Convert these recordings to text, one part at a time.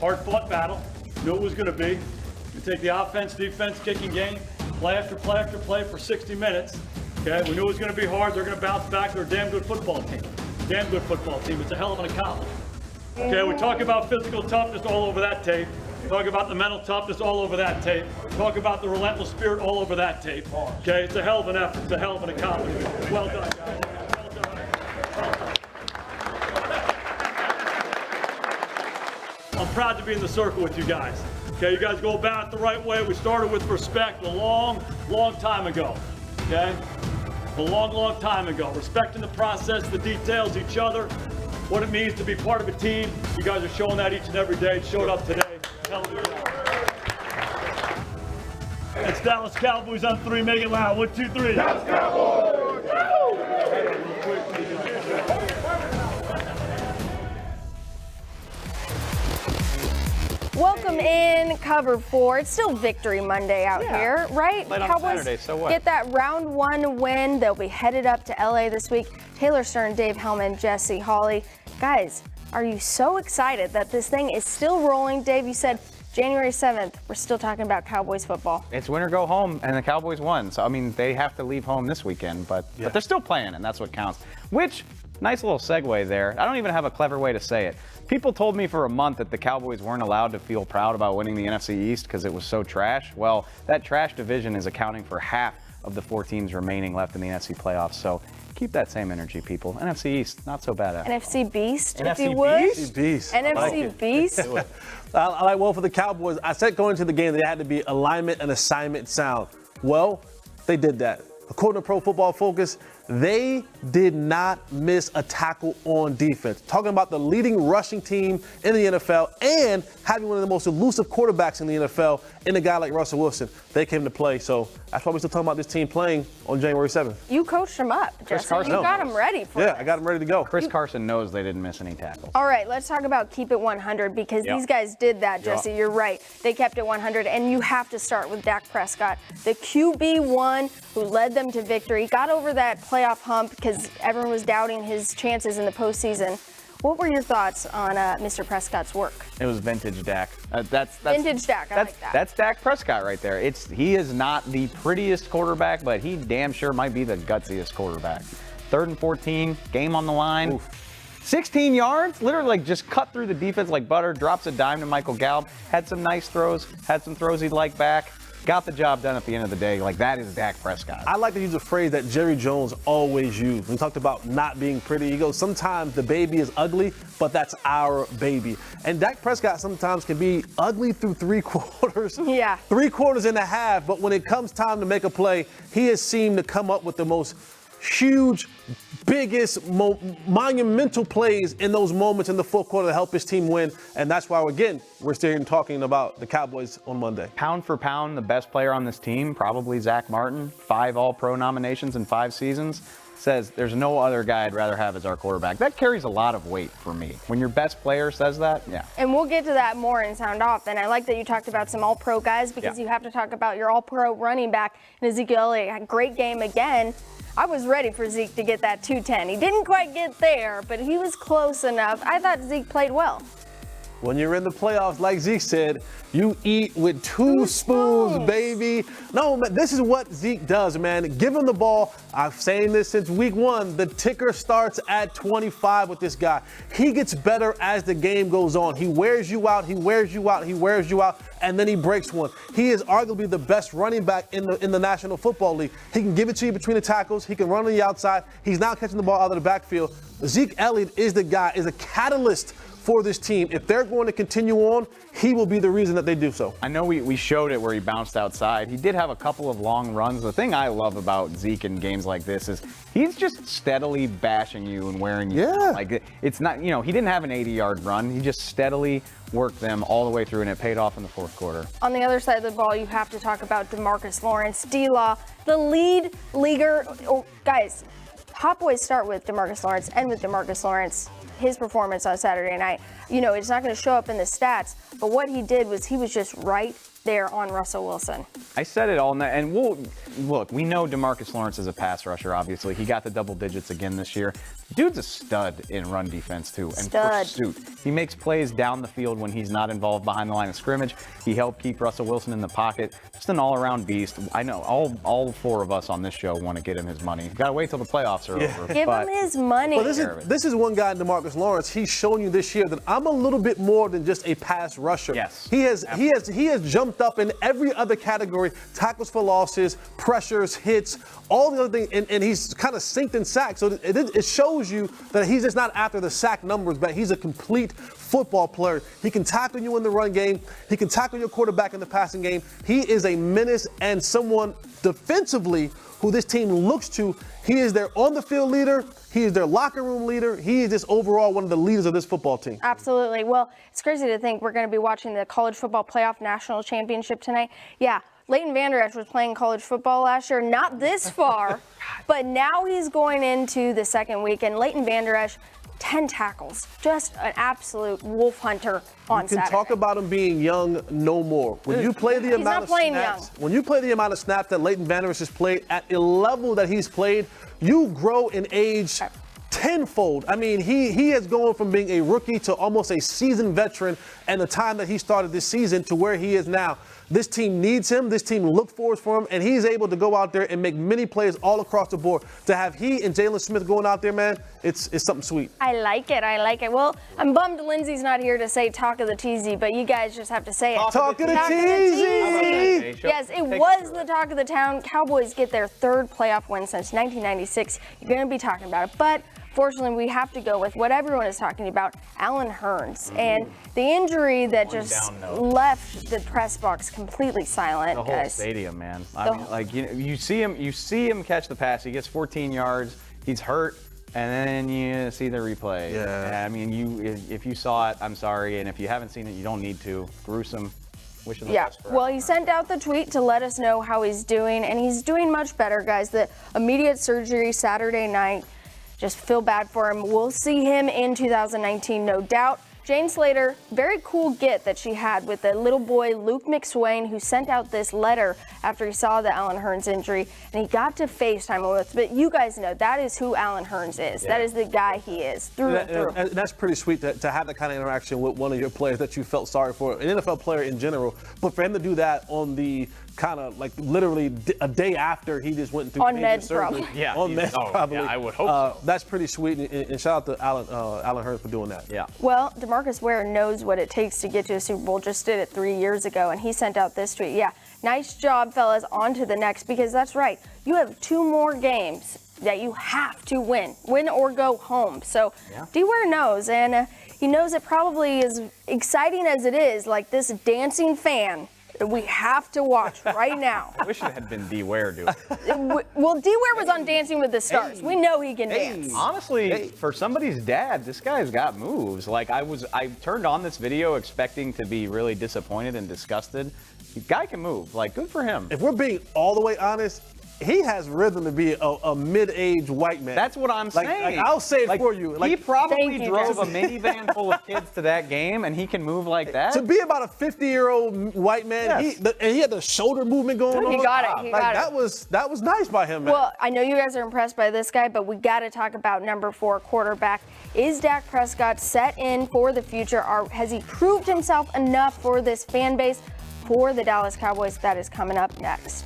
hard-fought battle. Knew it was going to be. We take the offense, defense, kicking game, play after play after play for 60 minutes. Okay, we knew it was going to be hard. They're going to bounce back. They're a damn good football team. Damn good football team. It's a hell of an accomplishment. Okay, we talk about physical toughness all over that tape. Talk about the mental toughness all over that tape. Talk about the relentless spirit all over that tape. Okay, it's a hell of an effort. It's a hell of an accomplishment. Well done, guys. Well done. Well done. I'm proud to be in the circle with you guys. Okay, you guys go about it the right way. We started with respect a long time ago. Okay? A long time ago. Respecting the process, the details, each other, what it means to be part of a team. You guys are showing that each and every day. It showed up today. Hell of a job. It's Dallas Cowboys on 3. Make it loud. 1, 2, 3. Dallas Cowboys! Welcome in, Cover 4. It's still Victory Monday out here, right? Late on Cowboys Saturday, so what? Get that round 1 win. They'll be headed up to LA this week. Taylor Stern, Dave Hellman, Jesse Hawley. Guys, are you so excited that this thing is still rolling? Dave, you said January 7th, we're still talking about Cowboys football. It's win or go home, and the Cowboys won. So, I mean, they have to leave home this weekend, but they're still playing, and that's what counts. Which, nice little segue there. I don't even have a clever way to say it. People told me for a month that the Cowboys weren't allowed to feel proud about winning the NFC East because it was so trash. Well, that trash division is accounting for half of the 4 teams remaining left in the NFC playoffs. So keep that same energy, people. NFC East, not so bad. NFC Beast, if you NFC would. Beast. NFC Beast. I like, well, for the Cowboys, I said going into the game, they had to be alignment and assignment sound. Well, they did that. According to Pro Football Focus, they did not miss a tackle on defense. Talking about the leading rushing team in the NFL and having one of the most elusive quarterbacks in the NFL in a guy like Russell Wilson. They came to play, so that's why we're still talking about this team playing on January 7th. You coached them up, Jesse. Carson. You got them ready for Yeah, it. I got them ready to go. Chris Carson knows they didn't miss any tackles. All right, let's talk about keep it 100 because these guys did that, Jesse. You're right. They kept it 100, and you have to start with Dak Prescott, the QB1 who led them to victory, got over that playoff hump because everyone was doubting his chances in the postseason. What were your thoughts on Mr. Prescott's work? It was vintage Dak. That's Vintage Dak, I like that. That's Dak Prescott right there. He is not the prettiest quarterback, but he damn sure might be the gutsiest quarterback. 3rd and 14, game on the line. Oof. 16 yards, literally like just cut through the defense like butter, drops a dime to Michael Gallup, had some nice throws, had some throws he'd like back. Got the job done at the end of the day. Like, that is Dak Prescott. I like to use a phrase that Jerry Jones always used. When he talked about not being pretty, he goes, sometimes the baby is ugly, but that's our baby. And Dak Prescott sometimes can be ugly through 3 quarters. Yeah. 3 quarters and a half, but when it comes time to make a play, he has seemed to come up with the most huge, biggest, monumental plays in those moments in the fourth quarter to help his team win. And that's why, again, we're still here talking about the Cowboys on Monday. Pound for pound, the best player on this team, probably Zack Martin, 5 All-Pro nominations in 5 seasons, says there's no other guy I'd rather have as our quarterback. That carries a lot of weight for me. When your best player says that, yeah. And we'll get to that more in Sound Off. And I like that you talked about some All-Pro guys because you have to talk about your All-Pro running back in Zeke Elliott. Had a great game again. I was ready for Zeke to get that 210. He didn't quite get there, but he was close enough. I thought Zeke played well. When you're in the playoffs, like Zeke said, you eat with 2 spoons, baby. No, man, this is what Zeke does, man. Give him the ball. I've saying this since week 1. The ticker starts at 25 with this guy. He gets better as the game goes on. He wears you out. He wears you out. He wears you out. And then he breaks one. He is arguably the best running back in the National Football League. He can give it to you between the tackles. He can run on the outside. He's now catching the ball out of the backfield. Zeke Elliott is the guy, is a catalyst for this team. If they're going to continue on, he will be the reason that they do so. I know we showed it where he bounced outside. He did have a couple of long runs. The thing I love about Zeke in games like this is he's just steadily bashing you and wearing you. Yeah. Like, it's not, he didn't have an 80-yard run. He just steadily worked them all the way through, and it paid off in the fourth quarter. On the other side of the ball, you have to talk about Demarcus Lawrence, D-Law, the lead leaguer. Oh, guys, Hot Boys start with Demarcus Lawrence, end with Demarcus Lawrence. His performance on Saturday night, it's not going to show up in the stats, but what he did was he was just right there on Russell Wilson. I said it all night, and we know Demarcus Lawrence is a pass rusher, obviously. He got the double digits again this year. Dude's a stud in run defense, too, and pursuit. He makes plays down the field when he's not involved behind the line of scrimmage. He helped keep Russell Wilson in the pocket. Just an all-around beast. I know all four of us on this show want to get him his money. Got to wait till the playoffs are over. Give him his money. Well, this is one guy in DeMarcus Lawrence. He's shown you this year that I'm a little bit more than just a pass rusher. Yes. He has jumped up in every other category: tackles for losses, pressures, hits, all the other things, and he's kind of synced in sacks. So it shows you that he's just not after the sack numbers, but he's a complete football player. He can tackle you in the run game. He can tackle your quarterback in the passing game. He is a menace and someone defensively who this team looks to. He is their on-the-field leader. He is their locker room leader. He is just overall one of the leaders of this football team. Absolutely. Well, it's crazy to think we're going to be watching the college football playoff national championship tonight. Yeah, Leighton Vander Esch was playing college football last year, not this far, but now he's going into the second week, and Leighton Vander Esch, 10 tackles, just an absolute wolf hunter on Saturday. You can talk about him being young no more. When you play the amount of snaps, when you play the amount of snaps that Leighton Vander Esch has played at a level that he's played, you grow in age tenfold. I mean, he has gone from being a rookie to almost a seasoned veteran, and the time that he started this season to where he is now. This team needs him. This team looks forward for him, and he's able to go out there and make many plays all across the board. To have he and Jalen Smith going out there, man, it's something sweet. I like it. I like it. Well, I'm bummed Lindsay's not here to say talk of the TZ, but you guys just have to say it. Talk of the TZ. Yes, it was the talk of the town. Cowboys get their third playoff win since 1996. You're going to be talking about it, but fortunately, we have to go with what everyone is talking about, Allen Hurns, and the injury that just left the press box completely silent. The whole stadium, man. I mean, like you see him catch the pass. He gets 14 yards. He's hurt, and then you see the replay. Yeah. I mean, if you saw it, I'm sorry, and if you haven't seen it, you don't need to. Gruesome. Wish him the best for well, he sent out the tweet to let us know how he's doing, and he's doing much better, guys. The immediate surgery Saturday night. Just feel bad for him. We'll see him in 2019, no doubt. Jane Slater, very cool get that she had with the little boy Luke McSwain, who sent out this letter after he saw the Allen Hurns injury, and he got to FaceTime with. But you guys know that is who Allen Hurns is. Yeah. That is the guy he is through and through. That's pretty sweet to have that kind of interaction with one of your players that you felt sorry for, an NFL player in general. But for him to do that on the kind of like literally a day after he just went through on meds, probably. Yeah, on meds, probably. Yeah, I would hope so. That's pretty sweet, and shout out to Allen Hurns for doing that. Yeah. Well, DeMarcus Ware knows what it takes to get to a Super Bowl. Just did it 3 years ago, and he sent out this tweet. Yeah, nice job, fellas. On to the next, because that's right. You have 2 more games that you have to win or go home. So D-Ware knows, and he knows it probably is exciting as it is, like this dancing fan. We have to watch right now. I wish it had been D-Ware doing it. Well, D-Ware was on Dancing with the Stars. We know he can dance. Honestly, for somebody's dad, this guy's got moves. Like I turned on this video expecting to be really disappointed and disgusted. The guy can move. Like, good for him. If we're being all the way honest, he has rhythm to be a mid-aged white man. That's what I'm saying. I'll say it for you. He probably drove a minivan full of kids to that game, and he can move like that. To be about a 50-year-old white man, and he had the shoulder movement going on. He got it. He got it. That was nice by him, man. Well, I know you guys are impressed by this guy, but we got to talk about number 4 quarterback. Is Dak Prescott set in for the future? Has he proved himself enough for this fan base for the Dallas Cowboys? That is coming up next.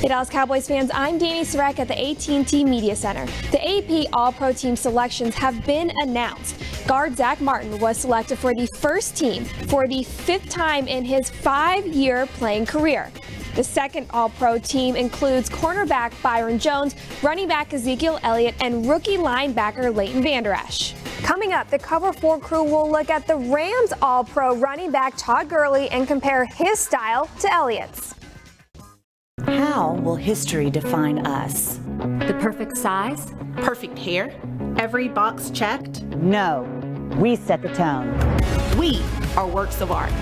Hey Dallas Cowboys fans, I'm Danny Sarek at the AT&T Media Center. The AP All-Pro Team selections have been announced. Guard Zack Martin was selected for the first team for the 5th time in his 5-year playing career. The second All-Pro team includes cornerback Byron Jones, running back Zeke Elliott, and rookie linebacker Leighton Vander Esch. Coming up, the Cover 4 crew will look at the Rams All-Pro running back Todd Gurley and compare his style to Elliott's. How will history define us? The perfect size? Perfect hair? Every box checked? No, we set the tone. We are works of art.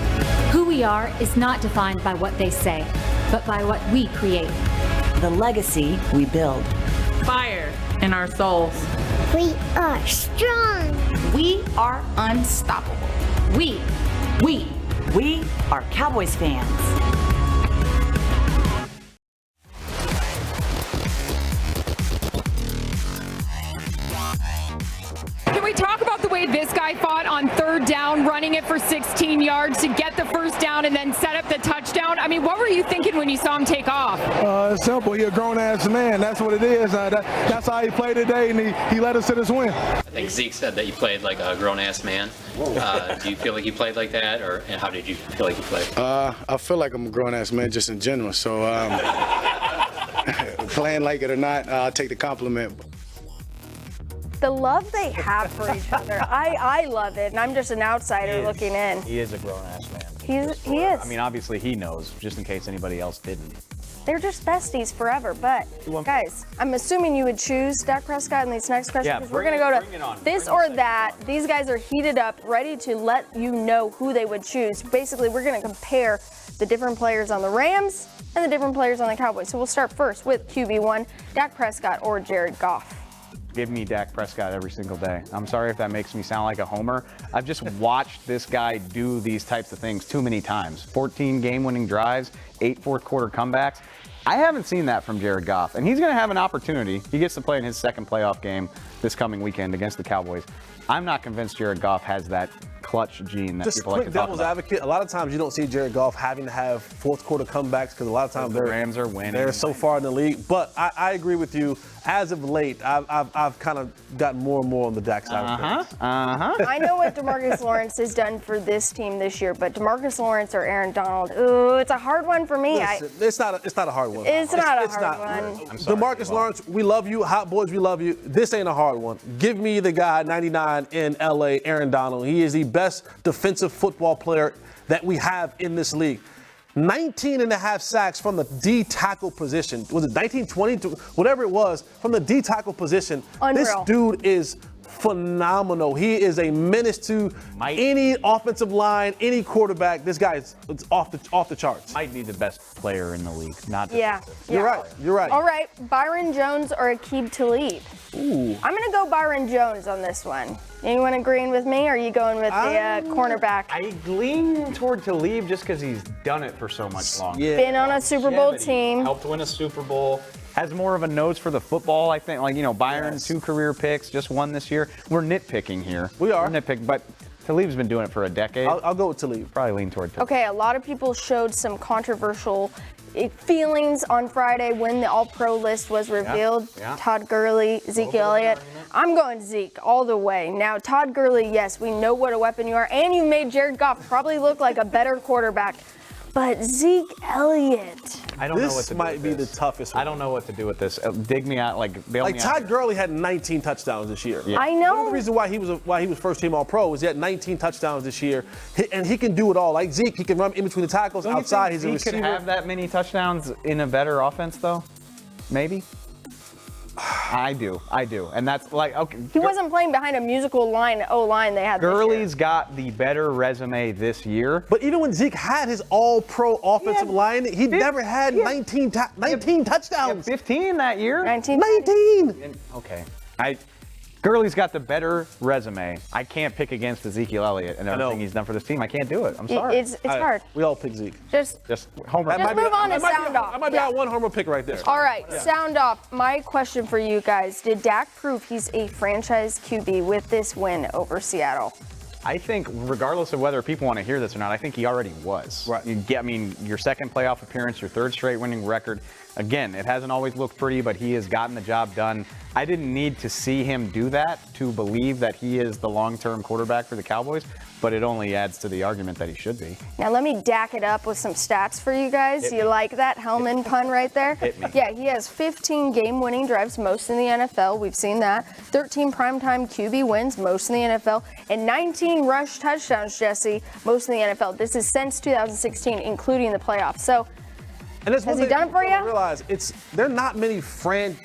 Who we are is not defined by what they say, but by what we create. The legacy we build. Fire in our souls. We are strong. We are unstoppable. We are Cowboys fans. Can we talk about the way this guy fought on third down, running it for 16 yards to get the first down and then set up the touchdown? I mean, what were you thinking when you saw him take off? It's simple. He's a grown-ass man. That's what it is. That's how he played today, and he led us to this win. I think Zeke said that you played like a grown-ass man. Do you feel like you played like that, or how did you feel like you played? I feel like I'm a grown-ass man just in general. So playing like it or not, I'll take the compliment. The love they have for each other, I love it, and I'm just an outsider looking in. He is a grown-ass man. He is. I mean, obviously he knows, just in case anybody else didn't. They're just besties forever. But, guys, I'm assuming you would choose Dak Prescott in these next questions. Yeah, because we're going to go to this or that. These guys are heated up, ready to let you know who they would choose. Basically, we're going to compare the different players on the Rams and the different players on the Cowboys. So we'll start first with QB1, Dak Prescott or Jared Goff. Give me Dak Prescott every single day. I'm sorry if that makes me sound like a homer. I've just watched this guy do these types of things too many times. 14 game-winning drives, 8 fourth-quarter comebacks. I haven't seen that from Jared Goff, and he's going to have an opportunity. He gets to play in his second playoff game this coming weekend against the Cowboys. I'm not convinced Jared Goff has that clutch gene that just people like to talk devil's about. advocate. A lot of times you don't see Jared Goff having to have fourth quarter comebacks because a lot of times the Rams are winning. They're so far in the league. But I agree with you. As of late, I've kind of gotten more and more on the Dak side of things. I know what Demarcus Lawrence has done for this team this year, but Demarcus Lawrence or Aaron Donald, ooh, it's a hard one for me. Listen, it's not a hard one. It's not a hard one. Demarcus Lawrence, we love you. Hot boys, we love you. This ain't a hard one. Give me the guy, 99 in LA, Aaron Donnell. He is the best defensive football player that we have in this league. 19 and a half sacks from the D tackle position. Was it 19, 20, whatever it was, from the D tackle position. Unreal. This dude is phenomenal. He is a menace to any offensive line, any quarterback. This guy is off the charts. Might be the best player in the league. Not Yeah. You're right. You're right. All right, Byron Jones or Aqib Talib? Ooh. I'm going to go Byron Jones on this one. Anyone agreeing with me, or are you going with the cornerback? I lean toward Talib just because he's done it for so much longer. Yeah. Been on a Super Bowl team. Helped win a Super Bowl. Has more of a nose for the football, I think. Like, Byron, 2 career picks, just 1 this year. We're nitpicking here. We are. We're nitpicking, but Talib's been doing it for a decade. I'll go with Talib. Probably lean toward Talib. Okay, a lot of people showed some controversial feelings on Friday when the All-Pro list was revealed. Yeah. Todd Gurley, Zeke Elliott. I'm going Zeke all the way. Now, Todd Gurley, yes, we know what a weapon you are, and you made Jared Goff probably look like a better quarterback. But Zeke Elliott. I don't know what to do. This might be the toughest one. I don't know what to do with this. Dig me out, bail me out. Todd Gurley had 19 touchdowns this year. Yeah. I know. One of the reasons why he was first team All-Pro was he had 19 touchdowns this year, and he can do it all. Like Zeke, he can run in between the tackles. Don't outside, you he's a think Zeke receiver. could have that many touchdowns in a better offense, though? Maybe. I do, and that's okay. He wasn't playing behind a musical O-line they had Gurley's got the better resume this year. But even when Zeke had his all-pro offensive line, he never had 19 touchdowns. 15 that year. 19. Okay. Gurley's got the better resume. I can't pick against Ezekiel Elliott and everything he's done for this team. I can't do it. I'm sorry. It's hard. We all pick Zeke. Just homer. move on to sound off. I might be out one homer pick right there. All right, sound off. My question for you guys: did Dak prove he's a franchise QB with this win over Seattle? I think, regardless of whether people want to hear this or not, I think he already was. Right. Your second playoff appearance, your 3rd straight winning record. Again, it hasn't always looked pretty, but he has gotten the job done. I didn't need to see him do that to believe that he is the long-term quarterback for the Cowboys, but it only adds to the argument that he should be. Now let me dack it up with some stats for you guys. You like that Hellman pun right there? Hit me. Yeah, he has 15 game-winning drives, most in the NFL. We've seen that. 13 primetime QB wins, most in the NFL. And 19 rush touchdowns, Jesse, most in the NFL. This is since 2016, including the playoffs. So, and that's has he done it for you? Realize there are not many franchise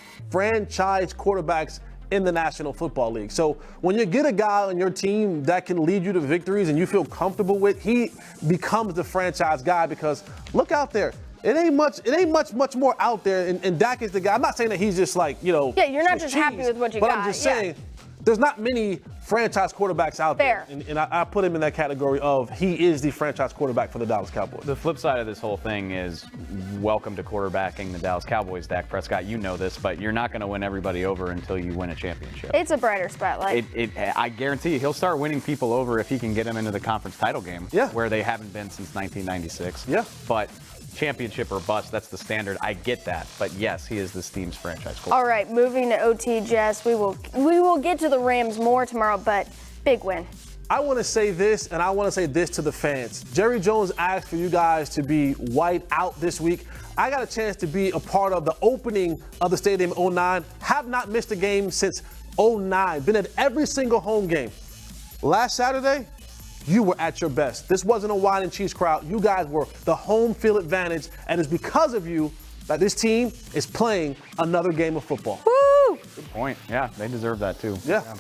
quarterbacks in the National Football League. So when you get a guy on your team that can lead you to victories and you feel comfortable with, he becomes the franchise guy because look out there. It ain't much more out there. And Dak is the guy. I'm not saying that he's just like, Yeah, you're not just happy with what you got. But I'm just saying there's not many franchise quarterbacks out there. And I put him in that category of he is the franchise quarterback for the Dallas Cowboys. The flip side of this whole thing is welcome to quarterbacking the Dallas Cowboys, Dak Prescott. You know this, but you're not going to win everybody over until you win a championship. It's a brighter spotlight. I guarantee you he'll start winning people over if he can get them into the conference title game, where they haven't been since 1996. Yeah. But championship or bust, that's the standard. I get that. But yes, he is this team's franchise quarterback. All right, moving to OT, Jess. We will get to the Rams more tomorrow, but big win. I want to say this, and I want to say this to the fans. Jerry Jones asked for you guys to be white out this week. I got a chance to be a part of the opening of the stadium in 09. Have not missed a game since 09. Been at every single home game. Last Saturday, you were at your best. This wasn't a wine and cheese crowd. You guys were the home field advantage, and it's because of you that this team is playing another game of football. Woo! Good point. Yeah, they deserve that too. Yeah.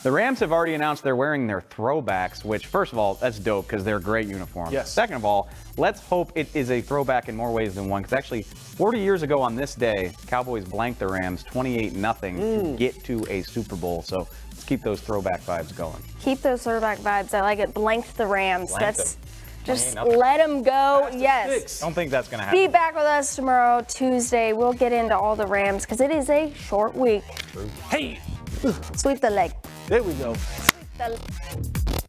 The Rams have already announced they're wearing their throwbacks, which, first of all, that's dope because they're great uniforms. Yes. Second of all, let's hope it is a throwback in more ways than one, because actually 40 years ago on this day, Cowboys blanked the Rams 28-0 to get to a Super Bowl. So let's keep those throwback vibes going. Keep those throwback vibes. I like it. Blanked the Rams. Just let them go. Yes. Don't think that's going to happen. Be back with us tomorrow, Tuesday. We'll get into all the Rams because it is a short week. Hey! Sweep the leg. There we go. Sweep the leg.